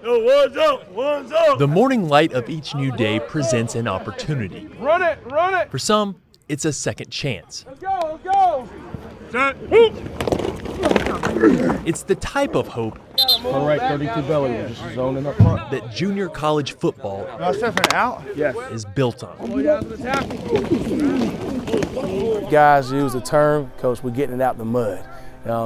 Yo, one's up, one's up. The morning light of each new day presents an opportunity. Run it, run it. For some, it's a second chance. Let's go, let's go. Set, whoop. It's the type of hope All right, 32 belly, we're just zoning up front. that junior college football Out? Yes. is built on. Guys use the term, Coach, we're getting it out the mud.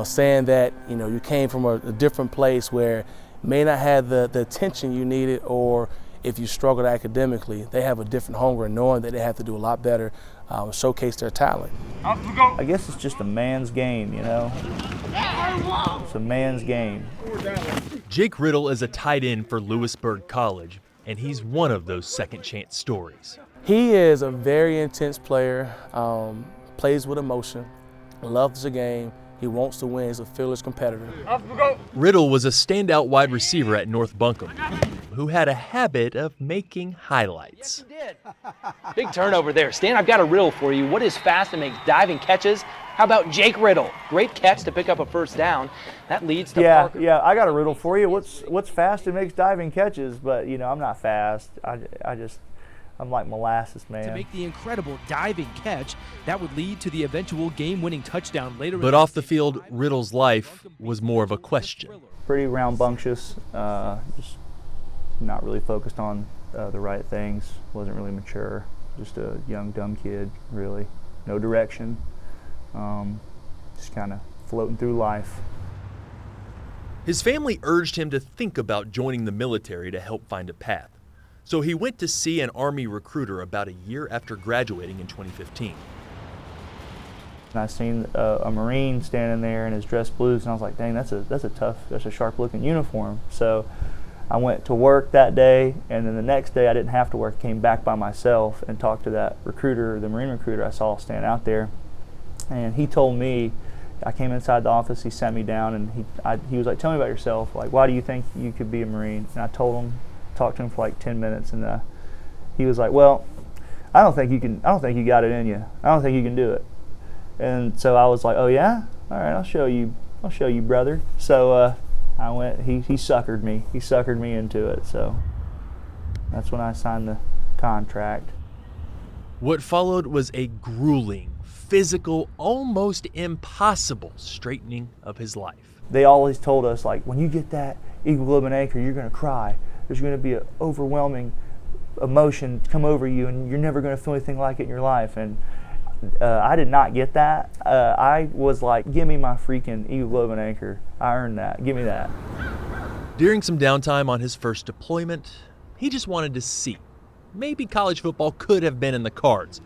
Saying that, you came from a different place where may not have the attention you needed, or if you struggled academically, they have a different hunger and knowing that they have to do a lot better, showcase their talent. I guess it's just a man's game, It's a man's game. Jake Riddle is a tight end for Lewisburg College, and he's one of those second chance stories. He is a very intense player, plays with emotion, loves the game. He wants to win. He's a fearless competitor. Riddle was a standout wide receiver at North Buncombe, who had a habit of making highlights. Yes, you did. Big turnover there. Stan, I've got a riddle for you. What is fast and makes diving catches? How about Jake Riddle? Great catch to pick up a first down. That leads to Parker. Yeah, I got a riddle for you. What's fast and makes diving catches? But, I'm not fast. I'm like molasses, man. To make the incredible diving catch that would lead to the eventual game-winning touchdown later. But off the field, Riddle's life was more of a question. Pretty rambunctious, just not really focused on the right things. Wasn't really mature. Just a young, dumb kid, really. No direction. Just kind of floating through life. His family urged him to think about joining the military to help find a path. So he went to see an Army recruiter about a year after graduating in 2015. And I seen a Marine standing there in his dress blues, and I was like, dang, that's a sharp-looking uniform. So I went to work that day, and then the next day I didn't have to work, came back by myself and talked to that recruiter, the Marine recruiter I saw standing out there. And he told me, I came inside the office, he sat me down, and he was like, tell me about yourself. Like, why do you think you could be a Marine? And I told him, talked to him for like 10 minutes, and he was like, well, I don't think you got it in you. I don't think you can do it. And so I was like, oh yeah? All right, I'll show you, brother. So I went, he suckered me. He suckered me into it. So that's when I signed the contract. What followed was a grueling, physical, almost impossible straightening of his life. They always told us, like, when you get that eagle globe and anchor, you're going to cry. There's going to be an overwhelming emotion come over you, and you're never going to feel anything like it in your life. And I did not get that. I was like, give me my freaking eagle globe and anchor. I earned that. Give me that. During some downtime on his first deployment, he just wanted to see. Maybe college football could have been in the cards.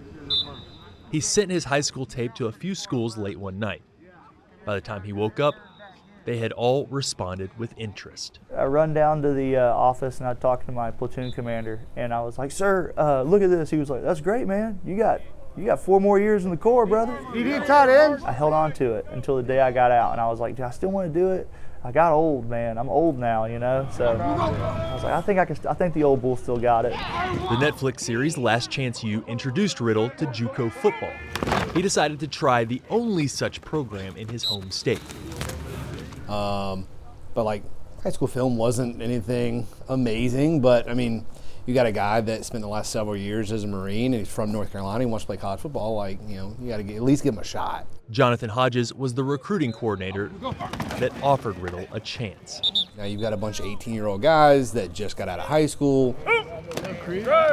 He sent his high school tape to a few schools late one night. By the time he woke up, they had all responded with interest. I run down to the office, and I talked to my platoon commander, and I was like, sir, look at this. He was like, that's great, man. You got 4 more years in the Corps, brother. You did tight ends? I held on to it until the day I got out, and I was like, do I still want to do it? I got old, man. I'm old now, So I was like, I think the old bull still got it. The Netflix series Last Chance U introduced Riddle to JUCO football. He decided to try the only such program in his home state. But like high school film wasn't anything amazing, but I mean, you got a guy that spent the last several years as a Marine and he's from North Carolina, he wants to play college football, like, you got to at least give him a shot. Jonathan Hodges was the recruiting coordinator that offered Riddle a chance. Now you've got a bunch of 18-year-old guys that just got out of high school.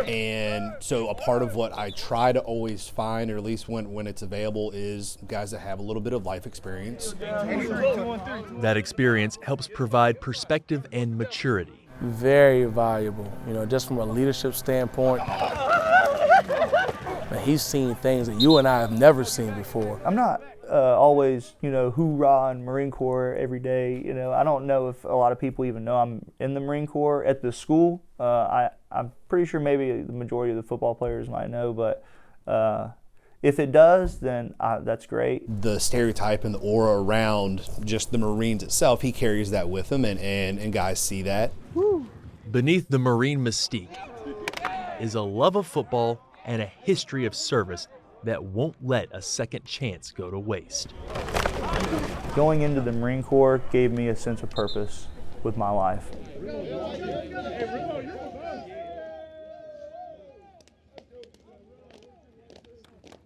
And so a part of what I try to always find, or at least when it's available, is guys that have a little bit of life experience. That experience helps provide perspective and maturity. Very valuable, just from a leadership standpoint. He's seen things that you and I have never seen before. I'm not always, hoorah in Marine Corps every day. I don't know if a lot of people even know I'm in the Marine Corps at the school. I'm pretty sure maybe the majority of the football players might know, but if it does, then that's great. The stereotype and the aura around just the Marines itself, he carries that with him, and guys see that. Woo. Beneath the Marine mystique is a love of football and a history of service that won't let a second chance go to waste. Going into the Marine Corps gave me a sense of purpose. with my life.